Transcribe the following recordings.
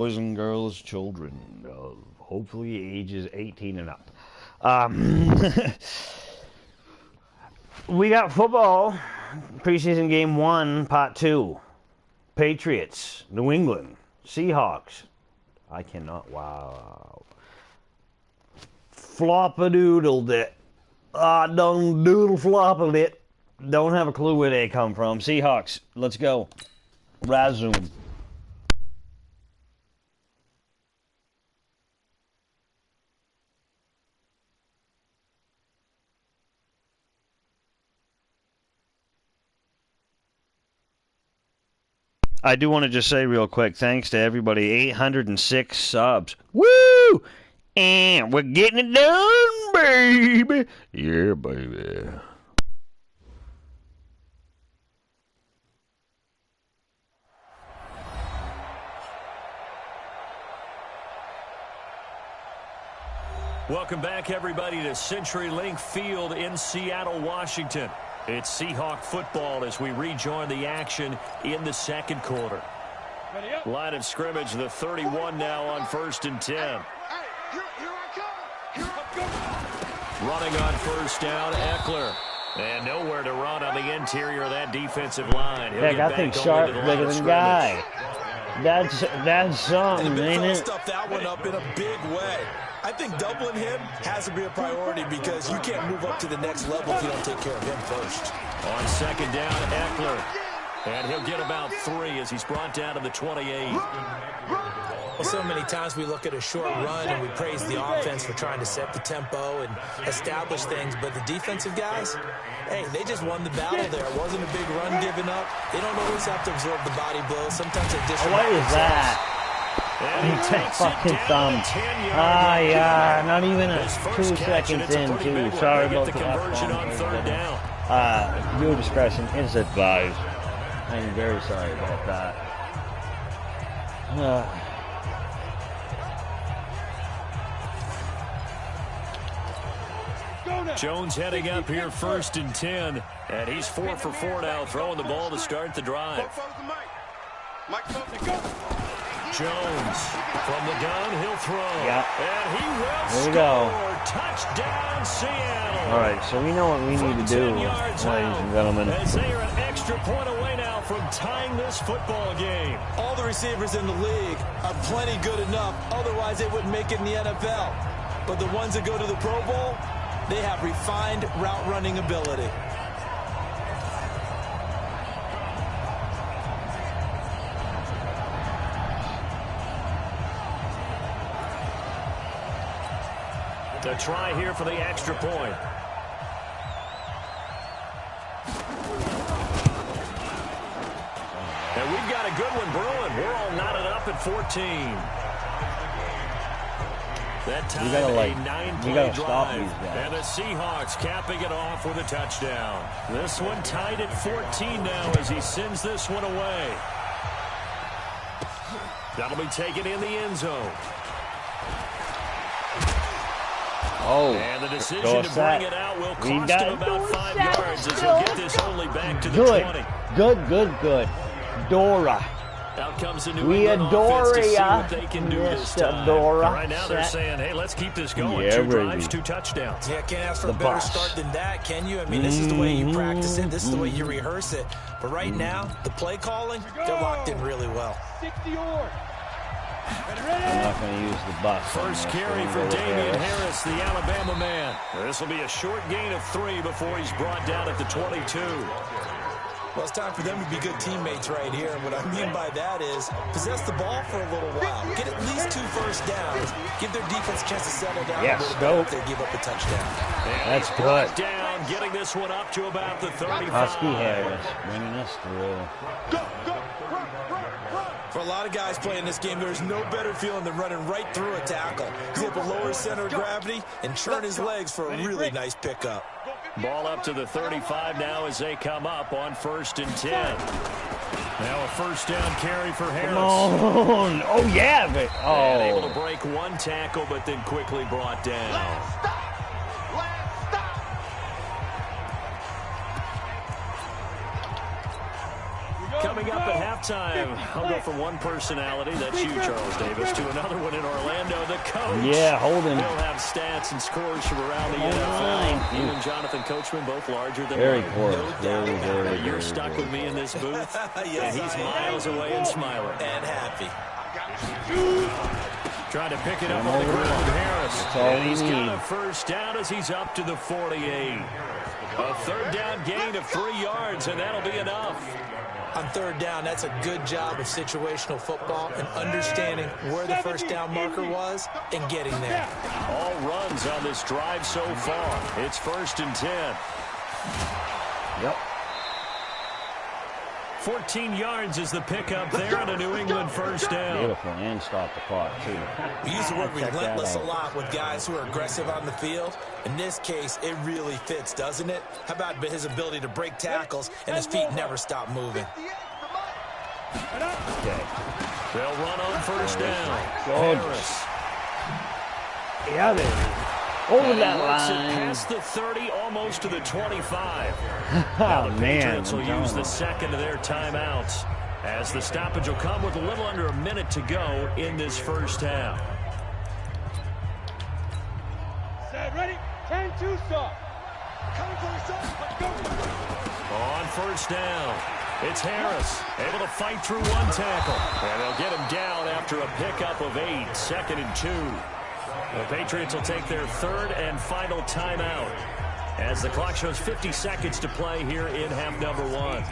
boys and girls, children of hopefully ages 18 and up. We got football, preseason game 1, part 2. Patriots, New England, Seahawks. I cannot, wow. Flop-a-doodled it. Done doodle-floppled it. Don't have a clue where they come from. Seahawks, let's go. Razzoom. I do want to just say real quick, thanks to everybody, 806 subs. Woo! And we're getting it done, baby. Yeah, baby. Welcome back, everybody, to CenturyLink Field in Seattle, Washington. It's Seahawk football as we rejoin the action in the second quarter. Line of scrimmage, the 31 now on 1st and 10. Running on first down, Eckler. And nowhere to run on the interior of that defensive line. He'll I think Sharp bigger than Guy. That's something, ain't it? Stuff that one up in a big way. I think doubling him has to be a priority because you can't move up to the next level if you don't take care of him first. On second down, Eckler. And he'll get about 3 as he's brought down to the 28. Well, so many times we look at a short run and we praise the offense for trying to set the tempo and establish things, but the defensive guys, hey, they just won the battle there. It wasn't a big run given up. They don't always have to absorb the body blows. Sometimes they dish. What is that? That fucking thumb. Yeah, not even 2 seconds in, too. Sorry about the conversion on third down. Viewer discretion is advised. I'm very sorry about that. Jones heading up here 1st and 10. And he's 4 for 4 now, throwing the ball to start the drive. Jones from the gun, he'll throw. Yeah. And he will score. Touchdown, Seattle. All right, so we know what we need to do, ladies and gentlemen. As they are an extra point away now from tying this football game. All the receivers in the league are plenty good enough. Otherwise, they wouldn't make it in the NFL. But the ones that go to the Pro Bowl, they have refined route running ability. The try here for the extra point. And we've got a good one brewing. We're all knotted up at 14. That time, we gotta stop drive. these guys. And the Seahawks capping it off with a touchdown. This one tied at 14 now as he sends this one away. That'll be taken in the end zone. Oh, and the decision to bring it out will cost him about 5 yards as he'll get this only back to the 20. Good. Dora. Out comes the New England offense to see what they can do this time. Right now they're saying, hey, let's keep this going. Yeah, 2 drives, 2 touchdowns. Yeah, can't ask for a better start than that, can you? I mean, this is the way you practice it. This is the way you rehearse it. But right now, the play calling, they're locked in really well. I'm not going to use the bus. First carry for Damian Harris, the Alabama man. This will be a short gain of 3 before he's brought down at the 22. Well, it's time for them to be good teammates right here. And what I mean by that is possess the ball for a little while. Get at least 2 first downs. Give their defense a chance to settle down a little bit if they give up a touchdown. And that's good. Down, getting this one up to about the 35. Husky Harris bringing us through. For a lot of guys playing this game, there's no better feeling than running right through a tackle. He's able to lower his center of gravity and turn his legs for a really nice pickup. Ball up to the 35 now as they come up on 1st and 10. Now a first down carry for Harris. Come on. Oh, yeah. But, and able to break 1 tackle, but then quickly brought down. Coming up at halftime, I'll go from one personality, that's you, Charles Davis, to another one in Orlando, the coach. Yeah, hold him. He'll have stats and scores from around the NFL. You and Jonathan Coachman both larger than very life. close. No very, doubt. You're stuck with me in this booth, Yes, and he's miles away and smiling. And happy. Trying to pick it up on the ground, Harris. That's all and we he's need. got a first down as he's up to the 48. A third down gain of 3 yards, and that'll be enough. On third down, that's a good job of situational football and understanding where the first down marker was and getting there. All runs on this drive so far. It's 1st and 10. Yep. 14 yards is the pickup there on a New England first down. Beautiful, and stop the clock, too. We use the word Check that relentless a out. lot with guys who are aggressive on the field. In this case, it really fits, doesn't it? How about his ability to break tackles and his feet never stop moving? Okay. They'll run on first down. Gorgeous. Harris. Yeah, baby. Over that Works it line. past the 30, almost to the 25. Oh, The man. Patriots will use the second of their timeouts, as the stoppage will come with a little under a minute to go in this first half. Set, ready? 10-2 stop. Coming for the stop. Let's go. On first down, it's Harris, able to fight through one tackle. And they'll get him down after a pickup of 8, 2nd and 2. The Patriots will take their third and final timeout, as the clock shows 50 seconds to play here in half number 1.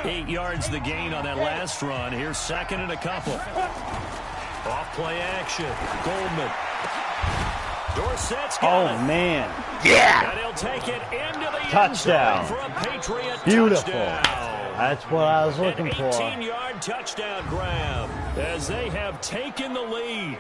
8 yards the gain on that last run. Here's 2nd and a couple. Off play action. Goldman. Dorsett's got it. Man. And he'll take it into the Touchdown. end zone for a Patriot Beautiful. touchdown. That's what I was looking for. An 18-yard touchdown grab as they have taken the lead.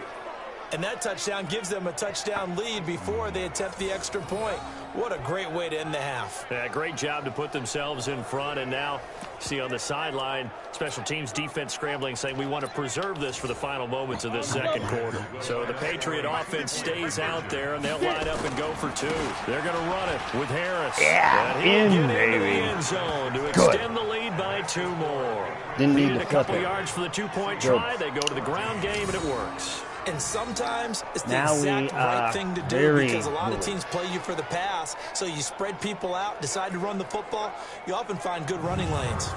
And that touchdown gives them a touchdown lead before they attempt the extra point. What a great way to end the half. Yeah, great job to put themselves in front. And now, see on the sideline, special teams defense scrambling, saying we want to preserve this for the final moments of this second quarter. So the Patriot offense stays out there, and they'll line up and go for 2. They're going to run it with Harris. Yeah, And he'll in, get into baby. the end zone to Good. extend the lead by 2 more. Didn't need Needed to a couple flip it. yards for the 2-point Good. try. They go to the ground game, and it works. And sometimes it's the Now we exact right are thing to do very because a lot of good. teams play you for the pass. So you spread people out, decide to run the football. You often find good running lanes.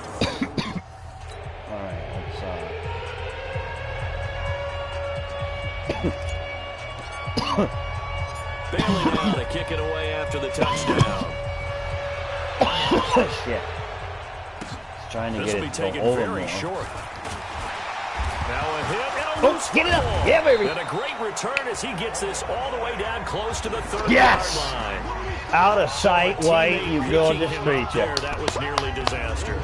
All right, Bailey now to kick it away after the touchdown. Shit. He's trying to This will get be it to taken hold very him more. short. Now a hit and a Oh, loose get it up. ball. Yeah, baby. And a great return as he gets this all the way down close to the 30-yard Yes. line. Out of sight, White. You Teammate go picking to him street up you. there. That was nearly disaster.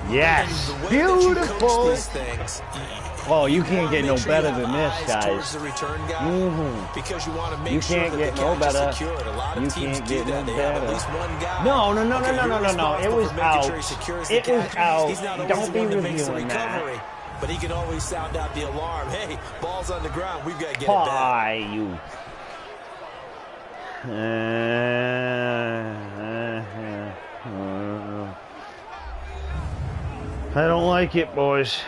Yes. The way that you coach Beautiful. these things, Oh, you can't get no make sure better you have than this, eyes towards guys. the return guy, Mhm. because you want to make You sure can't that get the no catch is better. secured. A lot of You teams can't do get that. no They have better. at least one guy. No. Okay, It you're was responsible for making out. sure he secures the It was catch. out. He's not always Don't the one be that makes the reviewing that. recovery, but he can always sound out the alarm. Hey, ball's on the ground. We've got to get it back. Hi, you. I don't like it, boys.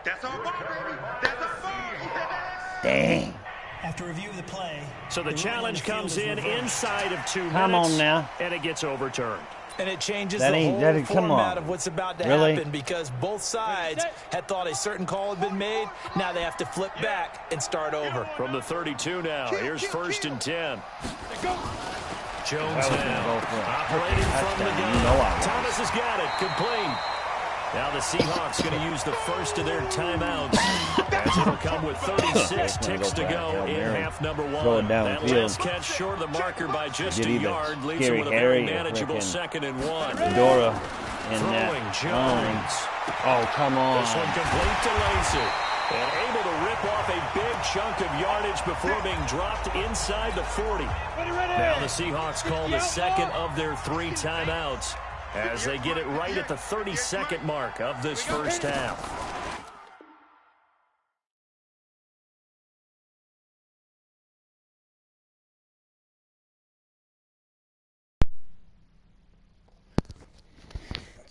That's our ball, baby. That's our ball. Dang. After review of the play, So the challenge comes in inside of 2 minutes. Come on now. And it gets overturned. And it changes That the ain't- whole that ain't- come format on. of what's about to Really? happen, because both sides had thought a certain call had been made. Now they have to flip back and start over. From the 32 now, here's 1st and 10. Jones I was gonna now, go for it. operating from the Touchdown. gun. You know I was. Thomas has got it, complete. Now the Seahawks going to use the first of their timeouts, as it'll come with 36 ticks to go in half number 1. Throw it That downfield. last catch short of the marker by just Get a either yard, leaves Scary him with a very Harry or manageable frickin' 2nd and 1. Dora and Throwing that. Jones. Oh, come on. This one complete to Lacey. And able to rip off a big chunk of yardage before being dropped inside the 40. Now the Seahawks call the second of their 3 timeouts, as they get it right at the 32nd mark of this first half.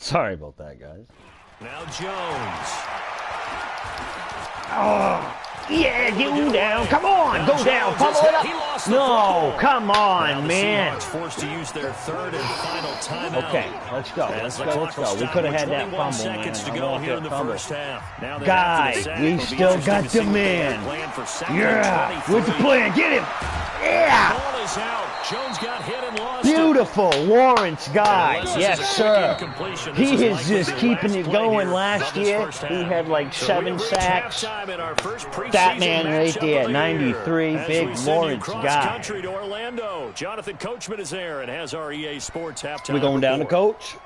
Sorry about that, guys. Now Jones. Oh, yeah, go down. Come on, go down. Fumble it up. No, come on, man. Seahawks forced to use their third and final timeout. Okay, let's go. Let's go. We could have had that fumble, man. To go here in the first half. Now guy, we still got the man. Yeah, with the plan. Get him. Yeah. Ball is out. Jones got hit and lost. Beautiful, Lawrence guy. Yes, sir. He is just keeping it going. Last year, he had like 7 sacks. That man right there, 93, big Lawrence guy. Country to Orlando. Jonathan Coachman is there and has our EA Sports halftime. We going down to Coach?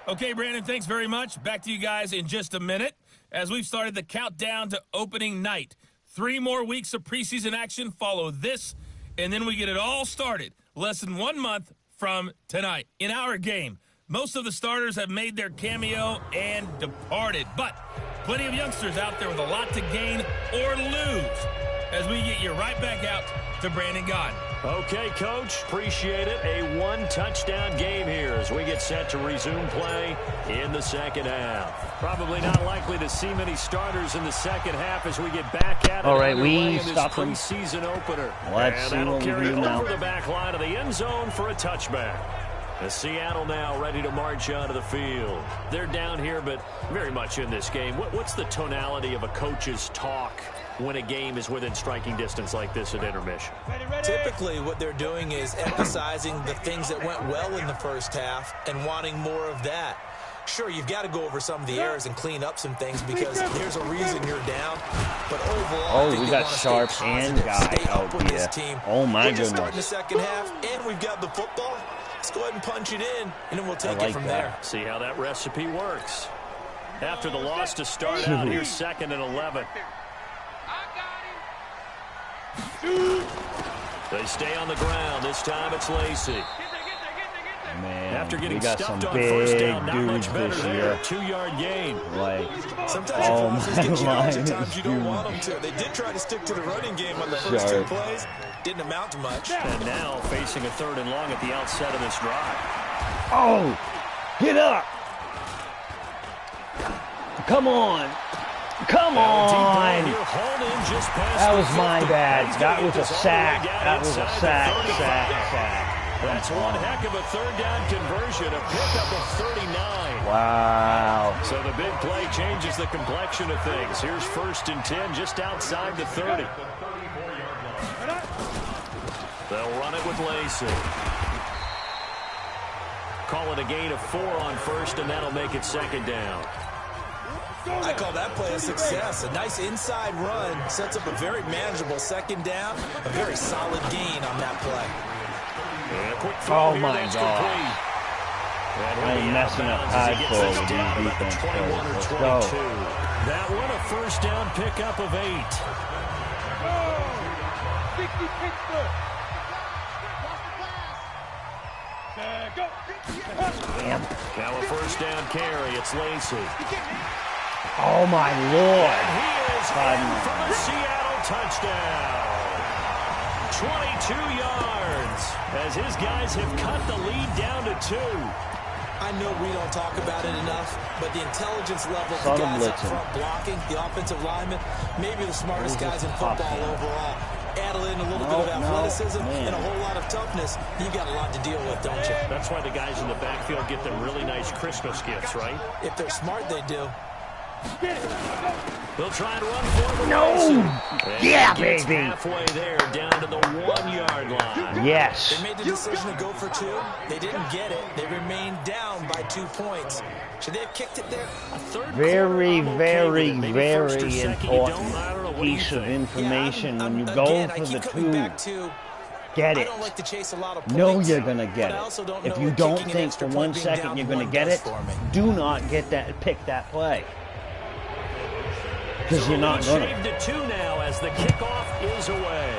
Okay, Brandon, thanks very much. Back to you guys in just a minute as we've started the countdown to opening night. 3 more weeks of preseason action follow this, and then we get it all started less than 1 month from tonight. In our game, most of the starters have made their cameo and departed, but plenty of youngsters out there with a lot to gain or lose as we get you right back out to Brandon God. Okay, Coach, appreciate it. A 1-touchdown game here as we get set to resume play in the second half. Probably not likely to see many starters in the second half as we get back at it. All right, we stop them. Preseason opener. Let's see what we do now. Over the back line of the end zone for a touchback. As Seattle now ready to march onto the field. They're down here, but very much in this game. What's the tonality of a coach's talk when a game is within striking distance like this at intermission? Typically, what they're doing is emphasizing the things that went well in the first half and wanting more of that. Sure, you've got to go over some of the errors and clean up some things because there's a reason you're down. But overall, we got Sharp and Guy out here. Oh, my goodness. We're starting the second half, and we've got the football. Let's go ahead and punch it in, and then we'll take it from there. See how that recipe works. After the loss to start out here, 2nd and 11. They stay on the ground. This time it's Lacey. Man, after getting we got stuffed some on big first down, not dudes much better this there. year. 2-yard gain. Like, sometimes oh my sometimes you don't want them to. They did try to stick to the running game on the first 2 plays. Didn't amount to much. And now facing a 3rd and long at the outset of this drive. Oh, get up. Come on. Come on. That was my bad. That was a sack. That was a sack. That's one heck of a 3rd down conversion, a pickup of 39. Wow. So the big play changes the complexion of things. Here's 1st and 10 just outside the 30. They'll run it with Lacey. Call it a gain of 4 on 1st, and that'll make it 2nd down. I call that play a success. A nice inside run sets up a very manageable 2nd down. A very solid gain on that play. Oh my God. I ain't messing up high for with these defense players. Let's go. That one a 1st down pickup of 8. Damn. Now a 1st down carry. It's Lacey. Oh my Lord. And he is in for the Seattle touchdown. 22 yards as his guys have cut the lead down to 2. I know we don't talk about it enough, but the intelligence level of the guys up front blocking, the offensive linemen, maybe the smartest guys in football overall. Add in a little bit of athleticism and a whole lot of toughness, you got a lot to deal with, don't you? That's why the guys in the backfield get them really nice Christmas gifts, right? If they're smart, they do. They'll try and run forward. No! Yeah, baby! Halfway there, down to the 1-yard line. Yes. They made the decision to go for 2. They didn't get it. They remained down by 2 points. Should they have kicked it there? Very, very, very important piece of information. When you go for the 2, get it. Know you're going to get it. If you don't think for 1 second you're going to get it, do not pick that play. Because you're not going to. 2 now as the kickoff is away.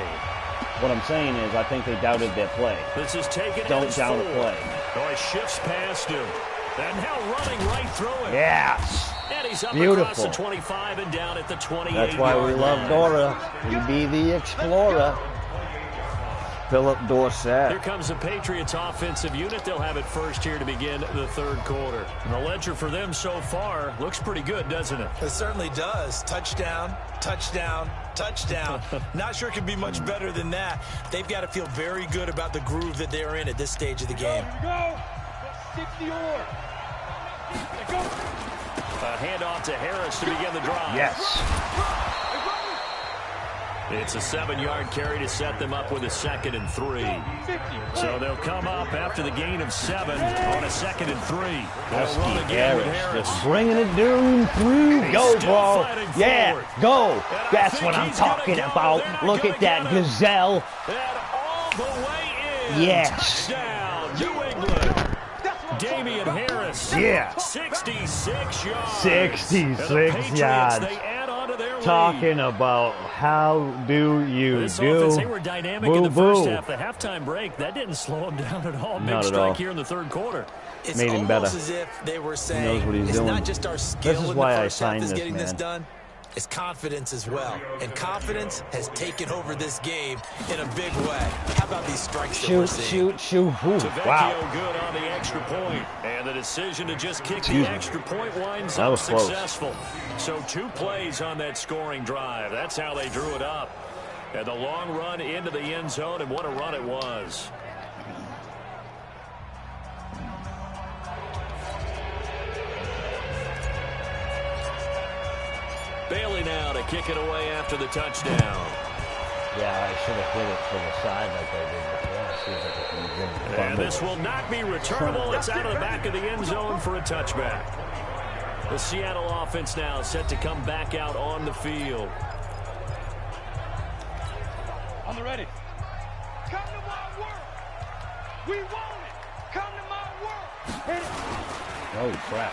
What I'm saying is I think they doubted their play. This is taken. Don't doubt a play. Oh, he shifts past him. And now running right through it. Yes. And he's up beautiful. Across the 25 and down at the 28. That's why we love Dora. We be the explorer. Philip Dorsett. Here comes the Patriots offensive unit. They'll have it first here to begin the third quarter. And the ledger for them so far looks pretty good, doesn't it? It certainly does. Touchdown, touchdown, touchdown. Not sure it can be much better than that. They've got to feel very good about the groove that they're in at this stage of the game. Go. 60 or. Go. A handoff to Harris to begin the drive. Yes. It's a 7-yard carry to set them up with a 2nd and 3. So they'll come up after the gain of 7 on a 2nd and 3. They'll run again with Harris. Just bringing it down through. Go, bro. Yeah, go. That's what I'm talking about. Look at that gazelle. And all the way in. Yes. Touchdown, New England. Damian Harris. Yeah. 66 yards. 66 yards. They add on to their Talking about how do you this do? Offense, they were dynamic in the first half. The halftime break, that didn't slow them down at all. Big strike here in the third quarter. It's made him better. As if they were saying, he knows what he's it's doing. not just our skill This is in why the I first half signed that's this, getting this man. done. It's confidence as well. And confidence has taken over this game in a big way. How about these strikes that we're seeing? Shoot. Ooh, wow. Good on the extra point. And the decision to just kick the extra point winds up was close. successful. So 2 plays on that scoring drive. That's how they drew it up. And the long run into the end zone, and what a run it was. Bailey now to kick it away after the touchdown. Yeah, I should have hit it to the side like I did before. See if I can get And this will not be returnable. It's out of the back of the end zone for a touchback. The Seattle offense now set to come back out on the field. On the ready. Come to my work. We want it. Come to my work. Hit it. Oh, crap.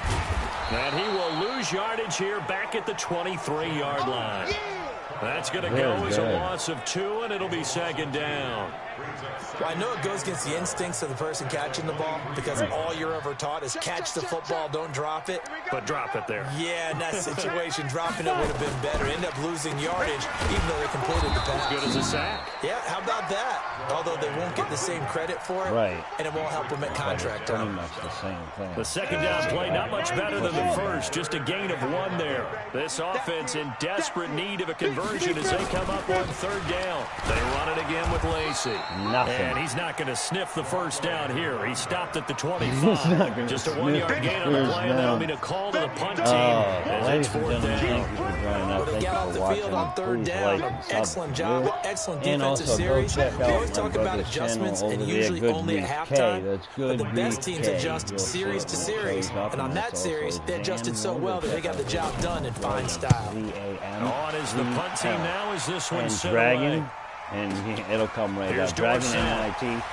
And he will lose yardage here back at the 23-yard line. That's going to go as a loss of 2, and it'll be 2nd down. Well, I know it goes against the instincts of the person catching the ball because all you're ever taught is catch the football, don't drop it. But drop it there. Yeah, in that situation, dropping it would have been better. End up losing yardage, even though they completed the pass. Good as a sack. Yeah, how about that? Although they won't get the same credit for it, Right. And it won't help them at contract Pretty time. much the same thing. The 2nd down play, not much better than the first. Just a gain of 1 there. This offense in desperate need of a conversion as they come up on 3rd down. They run it again with Lacey. Nothing. And he's not going to sniff the first down here. He stopped at the 25. Just a 1-yard gain on the play, and that'll be a call to the punt team. As it's 4th down. Well, they got off the field on 3rd down. Excellent job. Excellent defensive series. We always talk about adjustments, and usually only at halftime. But the best teams adjust series to series. And on that series, they adjusted so well that they got the job done in fine style. On is the punt team now as this one And set Dragon, away. and it'll come right Here's out. Dragon Dorsett. NIT.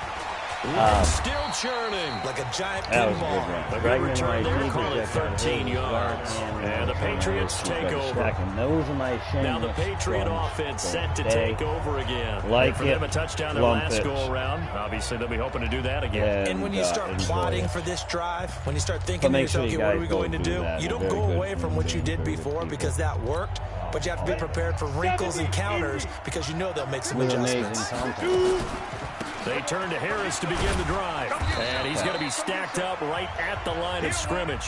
Still churning. Like a giant That was a pinball. good A run. good return there, call it 13 yards. And the Patriots take over. Those are my Now the Patriot offense set to take over again. Like and for them, a touchdown their lump last it. go-around. Obviously, they'll be hoping to do that again. And when you start plotting for this drive, when you start thinking to make yourself, sure you okay, what are guys we go going to do do? that. You don't Very go good away from what you did very good before people. because that worked, but you have to be prepared for wrinkles and counters because you know they'll make some with adjustments. amazing content. They turn to Harris to begin the drive. And he's going to be stacked up right at the line of scrimmage.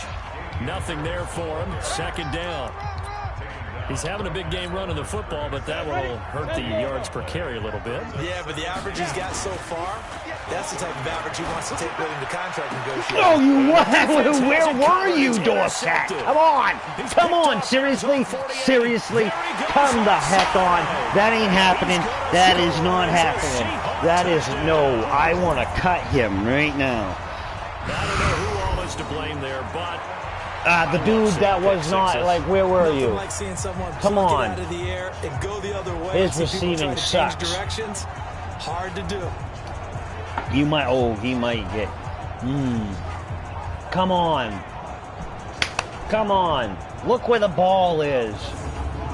Nothing there for him. 2nd down. He's having a big game running the football, but that will hurt the yards per carry a little bit. Yeah, but the average he's got so far, that's the type of average he wants to take with him to contract negotiations. Oh, you what? Where were you, Dorsett? Come on, seriously? Seriously? Come the heck on. That ain't happening. That is not happening. That is, no, I want to cut him right now. I don't know who all is to blame there, but The dude that was not, like, where were Nothing you? like seeing someone Come pluck on. it out of the air and go the other way. His See people receiving try to change sucks. directions. Hard to do. You might, he might get, Come on. Come on. Look where the ball is.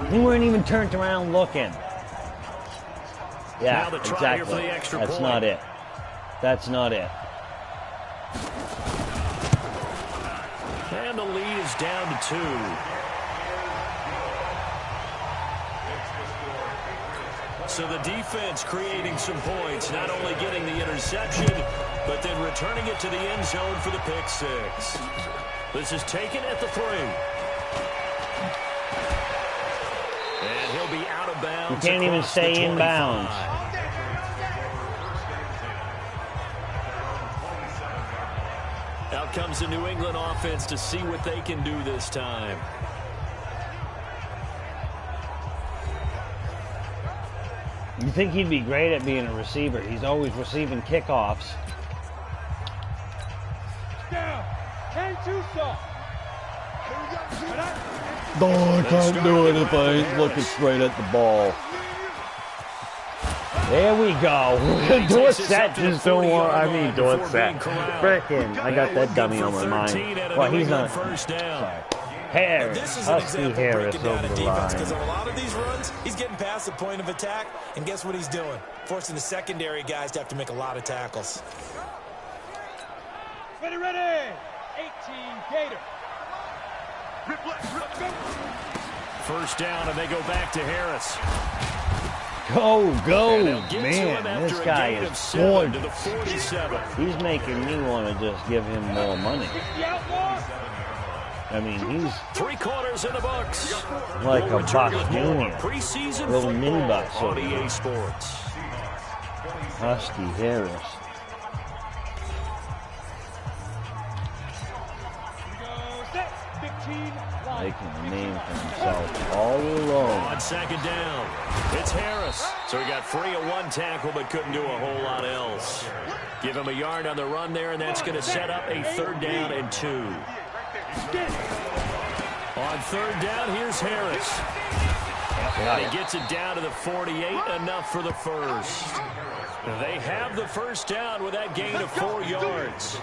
He weren't even turned around looking. Yeah, Now the try here for exactly. the extra That's point. not it. That's not it. And the lead is down to 2. So the defense creating some points, not only getting the interception, but then returning it to the end zone for the pick six. This is taken at the 3. And he'll be out of bounds. You can't even stay in bounds. Out comes the New England offense to see what they can do this time. You think he'd be great at being a receiver. He's always receiving kickoffs. Down. Ain't too soft. Oh, I can't do it if I ain't looking straight at the ball. There we go. Dorset just don't want, I mean, Dorset. Frickin', I got that dummy on my mind. Well, he's not. Sorry. Harris, Husky Harris over the line. Because on a lot of these runs, he's getting past the point of attack, and guess what he's doing? Forcing the secondary guys to have to make a lot of tackles. Ready, ready. 18 Gator. First down, and they go back to Harris. Go, man, this guy is gorgeous. He's making me want to just give him more money. I mean, he's 3 quarters in the books. like a Buck Junior. Preseason Little mini Bucks on over EA here. Sports. Husky Harris. Making a name for himself all alone. On second down, it's Harris. So he got free of 1 tackle, but couldn't do a whole lot else. Give him a yard on the run there, and that's going to set up a 3rd down and 2. On 3rd down, here's Harris. And he gets it down to the 48, enough for the first. They have the first down with that gain of 4 yards.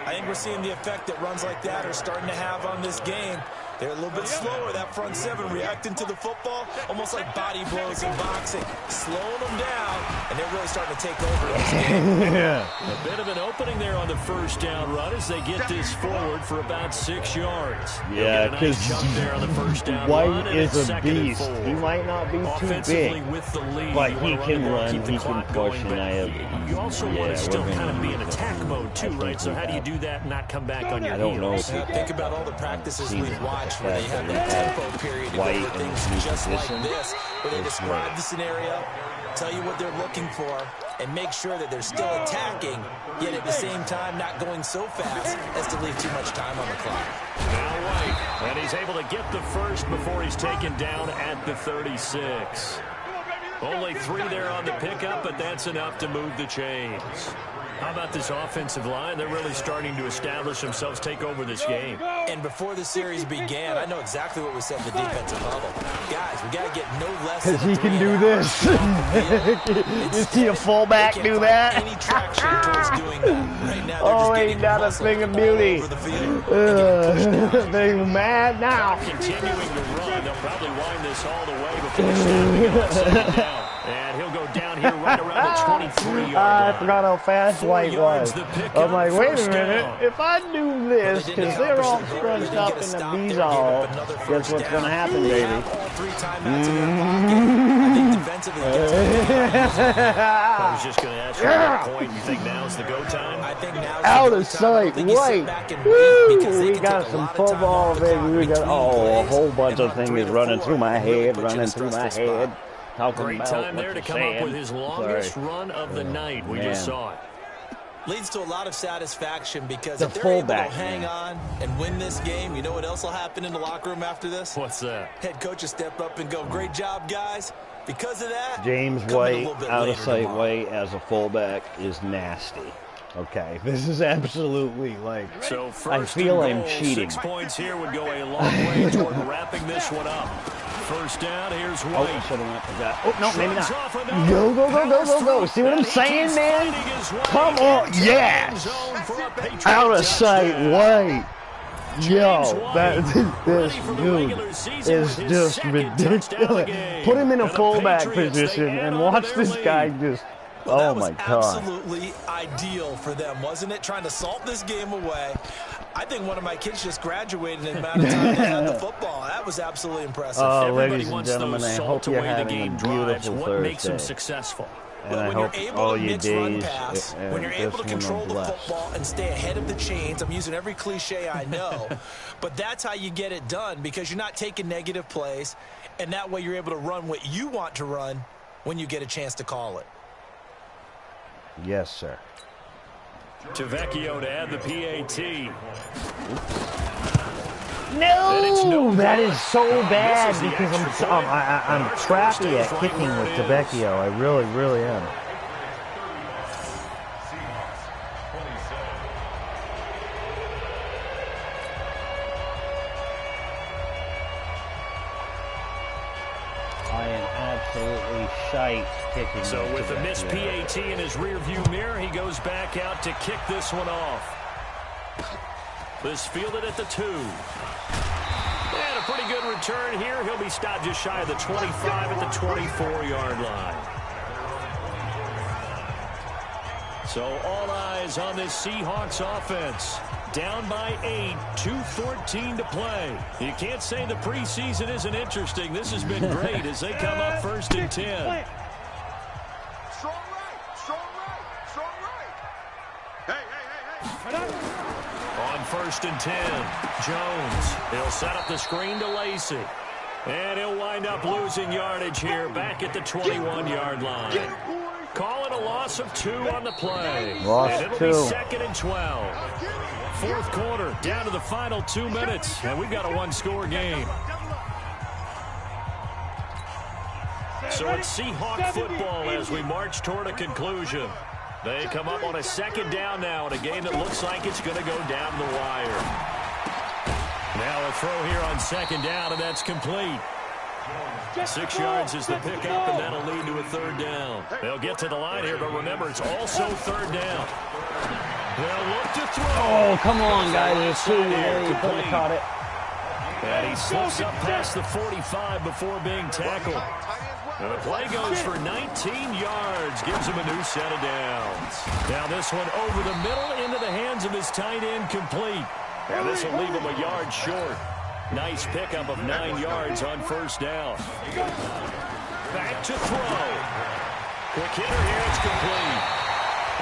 I think we're seeing the effect that runs like that are starting to have on this game. They're a little bit slower, that front 7, reacting to the football, almost like body blows in boxing, slowing them down, and they're really starting to take over in this game. A bit of an opening there on the first down run as they get this forward for about 6 yards. Yeah, because White is a beast. He might not be too big, but he can run, he can push, and I have... You also want to still kind of be in attack mode too, right? So how do you do that and not come back on your heels? Think about all the practices we've watched where they have the tempo period to go over things just like this, where they describe the scenario, tell you what they're looking for, and make sure that they're still attacking, yet at the same time not going so fast as to leave too much time on the clock. Now White, and he's able to get the first before he's taken down at the 36. Only 3 there on the pickup, but that's enough to move the chains. How about this offensive line? They're really starting to establish themselves, take over this game. And before the series began, I know exactly what we said in the defensive bubble. Guys, we got to get no less than 3.5. Because he can do this. You see a fullback do that? Any traction towards doing that. Right now, Oh, ain't that a thing of beauty? They're mad now. Continuing to run, they'll probably wind this all the way before it's down. And he'll go down here right around the 23-yard line. I forgot how fast White was. I'm like, wait a minute. If I do this, because they're all scrunched up in the bees all, guess what's going to happen, baby? I was just going to ask you at what point you think now's the go time? I think now's Out of sight, White. Woo! We got some football, baby. We got, a whole bunch of things running through my head, Great time there to come up with his longest run of the night. We just saw it. Leads to a lot of satisfaction because The if they're able to fullback, hang on and win this game, you know what else will happen in the locker room after this? What's that? Head coach will step up and go, great job, guys. Because of that, James White, out of sight White as a fullback is nasty. Okay, this is absolutely like, So I feel I'm cheating. 6 points here would go a long way toward wrapping this one up. First down, here's White. Oh, should have went for that. Oh, no, maybe not. Go. See what I'm saying, man? Come on, yes! Out of sight, White. Yo, this dude is just ridiculous. Put him in a fullback position and watch this guy just... Well, oh, my God. Absolutely ideal for them, wasn't it? Trying to salt this game away. I think one of my kids just graduated in the amount of time they had the football. That was absolutely impressive. Ladies and gentlemen, I hope you're having a beautiful what makes them Thursday. successful? And I When you're hope able all to your mix run days pass, when you're able to control the football and stay ahead of the chains, I'm using every cliche I know, but that's how you get it done, because you're not taking negative plays, and that way you're able to run what you want to run when you get a chance to call it. Yes, sir. Tavecchio to add the PAT. No, that is so bad because I'm crappy at kicking with Tavecchio. I really, really am. I am absolutely shite kicking. So with the missed PAT in his rearview mirror, he goes back out to kick this one off. This fielded at the 2. And a pretty good return here. He'll be stopped just shy of the 25 at the 24-yard line. So all eyes on this Seahawks offense. Down by 8, 2:14 to play. You can't say the preseason isn't interesting. This has been great as they come up 1st and 10. Strong right, strong right, strong right. Hey. On 1st and 10, Jones. He'll set up the screen to Lacey. And he'll wind up losing yardage here back at the 21-yard line. Call it a loss of 2 on the play. And it'll be 2nd and 12. 4th quarter, down to the final 2 minutes. And we've got a 1-score game. So it's Seahawk football as we march toward a conclusion. They come up on a 2nd down now in a game that looks like it's going to go down the wire. Now a throw here on 2nd down, and that's complete. 6 yards is the pickup, and that'll lead to a 3rd down. They'll get to the line here, but remember, it's also 3rd down. They'll look to throw. Oh, come on, guys. It's 2. You could have caught it. And he slips up past the 45 before being tackled. And the play goes for 19 yards, gives him a new set of downs. Now this one over the middle into the hands of his tight end, complete. And this will leave him a yard short. Nice pickup of 9 yards on 1st down. Back to throw. Quick hitter here, it's complete.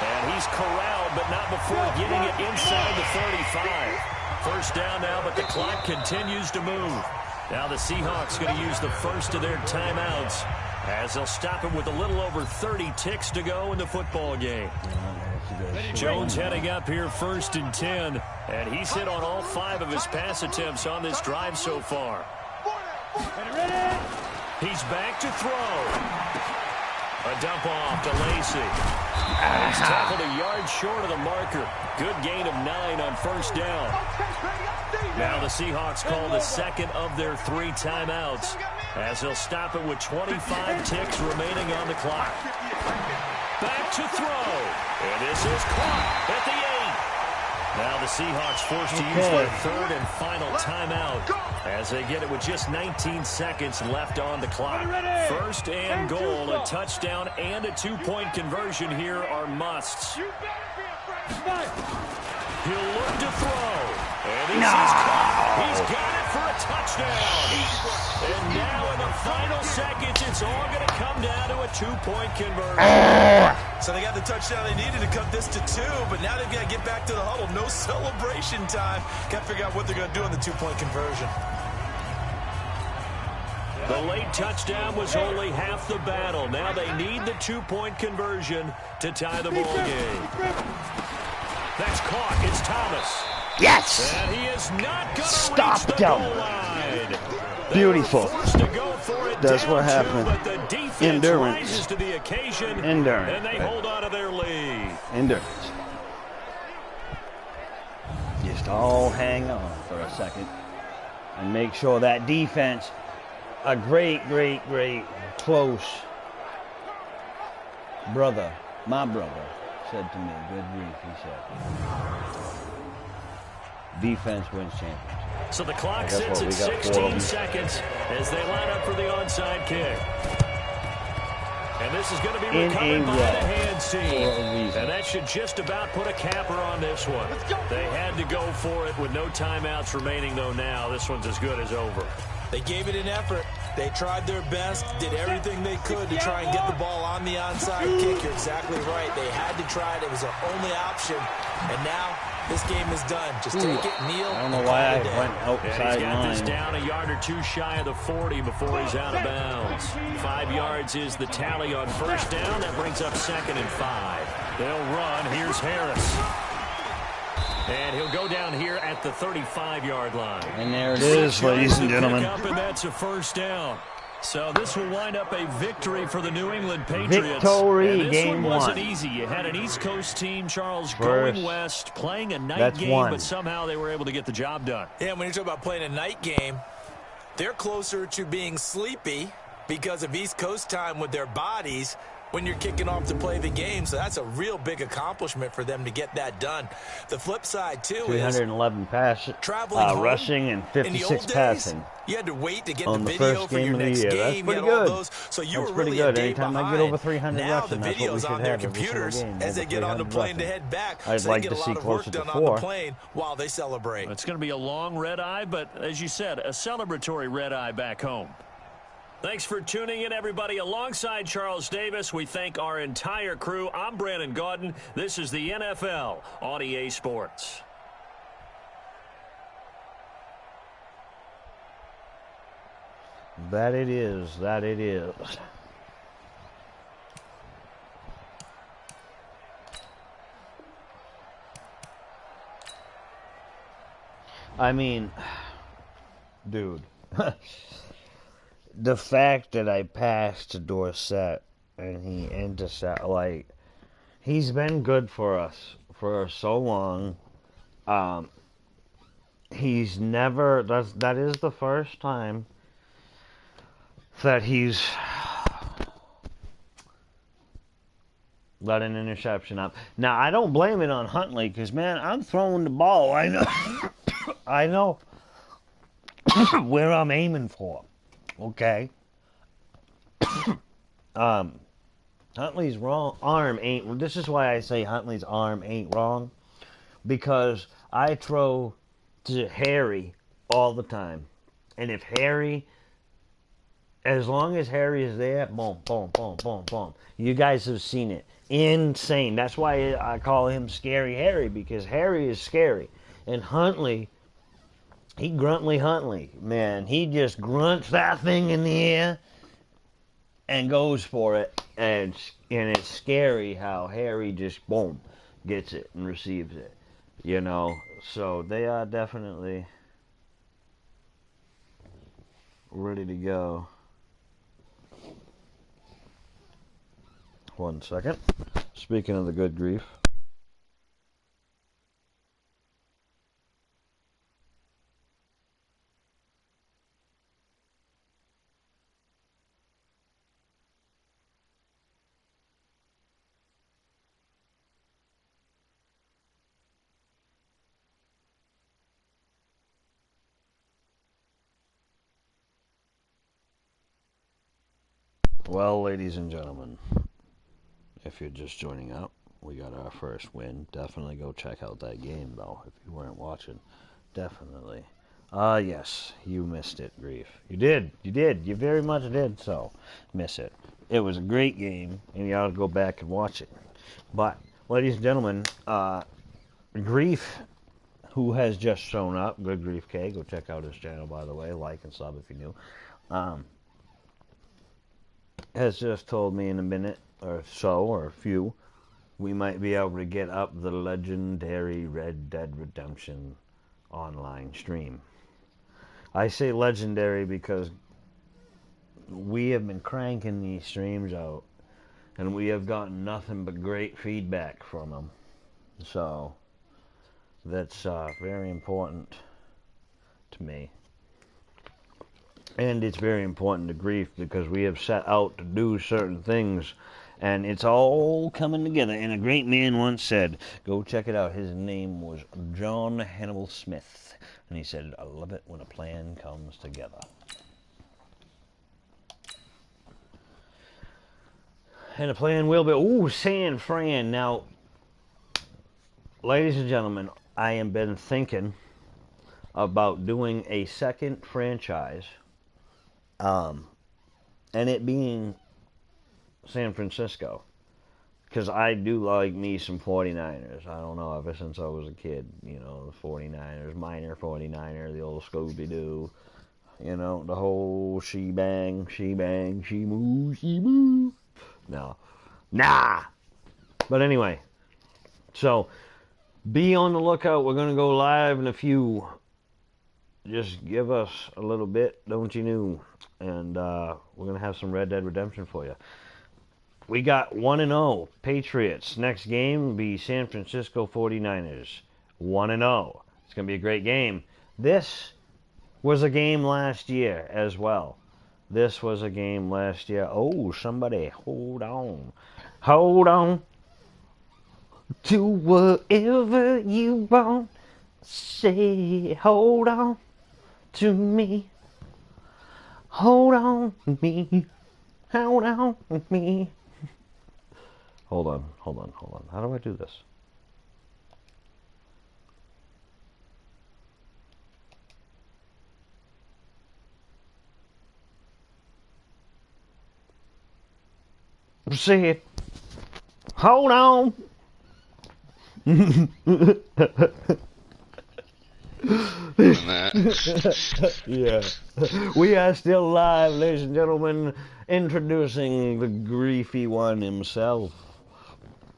And he's corralled, but not before getting it inside the 35. 1st down now, but the clock continues to move. Now the Seahawks going to use the first of their timeouts as they'll stop him with a little over 30 ticks to go in the football game. Jones heading up here 1st and 10, and he's hit on all 5 of his pass attempts on this drive so far. He's back to throw. A dump off to Lacey. He's tackled a yard short of the marker. Good gain of 9 on 1st down. Now the Seahawks call the 2nd of their 3 timeouts as they'll stop it with 25 ticks remaining on the clock. Back to throw. And this is caught at the 8. Now the Seahawks forced to use their 3rd and final timeout as they get it with just 19 seconds left on the clock. 1st and goal, a touchdown and a 2-point conversion here are musts. He'll look to throw. And this is caught. He's got it for a touchdown. And now in the final seconds, it's all going to come down to a 2-point conversion. So they got the touchdown they needed to cut this to 2, but now they've got to get back to the huddle. No celebration time. Got to figure out what they're going to do on the 2-point conversion. The late touchdown was only half the battle. Now they need the 2-point conversion to tie the ball game. That's caught. It's Thomas. Yes! And he is not going to reach the goal line. Beautiful. That's what happened. But the defense Endurance. rises to the occasion. Endurance. And they hold on to their lead. Endurance. Just all hang on for a second and make sure that defense, a great close brother, my brother, said to me, good grief, he said, defense wins championships. So the clock sits at 16 seconds as they line up for the onside kick. And And this is going to be in a recovered by the row hands team. for a reason. And that should just about put a capper on this one. They had to go for it with no timeouts remaining, though now. This one's as good as over. They gave it an effort. They tried their best, did everything they could to try and get the ball on the onside kick. You're exactly right. They had to try it. It was their only option. And now this game is done. Just take it, kneel. I don't know why I went outside he's got line. this down a yard or two shy of the 40 before he's out of bounds. 5 yards is the tally on first down. That brings up 2nd and 5. They'll run. Here's Harris. And he'll go down here at the 35-yard line. And there it is, ladies and gentlemen. And that's a first down. So this will wind up a victory for the New England Patriots. Victory, and this game one wasn't one. easy. You had an East Coast team, Charles, First, going west, playing a night that's game, one. but somehow they were able to get the job done. Yeah, when you talk about playing a night game, they're closer to being sleepy because of East Coast time with their bodies when you're kicking off to play the game. So that's a real big accomplishment for them to get that done. The flip side, too, 311 rushing and 56 passing. You had to wait to get on the the video first for game your of the next year. game. That's pretty You had all good. those, so you That's were pretty really good. a day Anytime behind. I get over 300 now rushing, the that's what we video's should on their have every single computers game, as they over get on the 300 plane to rushing. head back. I'd so like they to get a see lot of work closer to done on 4. the plane while they celebrate. It's going to be a long red eye, but as you said, a celebratory red eye back home. Thanks for tuning in, everybody. Alongside Charles Davis, we thank our entire crew. I'm Brandon Gaudin. This is the NFL on EA Sports. That it is. That it is. I mean, dude. The fact that I passed to Dorsett and he intercepted, like, he's been good for us for so long. He's never, that is the first time that he's let an interception up. Now, I don't blame it on Huntley because, man, I'm throwing the ball. I know, I know where I'm aiming for. Okay. Huntley's arm ain't. This is why I say Huntley's arm ain't wrong, because I throw to Harry all the time, and if Harry, as long as Harry is there, boom, boom, boom, boom, boom. You guys have seen it. Insane. That's why I call him Scary Harry, because Harry is scary, and Huntley. He gruntly Huntley, man. He just grunts that thing in the air and goes for it. And it's scary how Harry just, boom, gets it and receives it. You know, so they are definitely ready to go. 1 second. Speaking of the good grief. Well, ladies and gentlemen, if you're just joining up, we got our first win. Definitely go check out that game, though, if you weren't watching. Definitely. Yes, you missed it, Grief. You did. You very much did, so miss it. It was a great game, and you ought to go back and watch it. But, ladies and gentlemen, Grief, who has just shown up, Good Grief K, go check out his channel, by the way. Like and sub if you're new. Has just told me in a minute or so, or a few, we might be able to get up the legendary Red Dead Redemption online stream. I say legendary because we have been cranking these streams out, and we have gotten nothing but great feedback from them. So, that's very important to me. And it's very important to Grief because we have set out to do certain things, and it's all coming together. And a great man once said, go check it out. His name was John Hannibal Smith. And he said, I love it when a plan comes together. And the plan will be, ooh, San Fran. Now, ladies and gentlemen, I have been thinking about doing a second franchise, and it being San Francisco. Because I do like me some 49ers. I don't know, ever since I was a kid, you know, the 49ers, minor 49er, the old Scooby-Doo, you know, the whole she-bang, she-bang, she-moo, she-moo. No. Nah! But anyway, so be on the lookout. We're going to go live in a few. Just give us a little bit, don't you know? And we're going to have some Red Dead Redemption for you. We got 1-0 Patriots. Next game will be San Francisco 49ers. 1-0. It's going to be a great game. This was a game last year as well. This was a game last year. Oh, somebody, hold on. Hold on to whatever you want. Say, hold on to me. Hold on to me. Hold on to me. Hold on. How do I do this? Say it. Hold on. Yeah. We are still live, ladies and gentlemen, introducing the griefy one himself.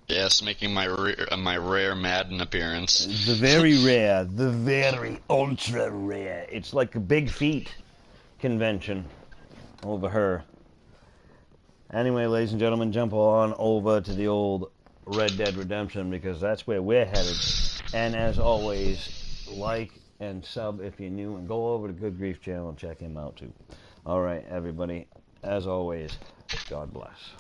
Yes, making my rare Madden appearance. The very rare, the very ultra rare. It's like a Big Feet convention over her. Anyway, ladies and gentlemen, jump on over to the old Red Dead Redemption because that's where we're headed. And as always, like and sub if you're new, and go over to Good Grief channel and check him out too. All right, everybody, as always, God bless.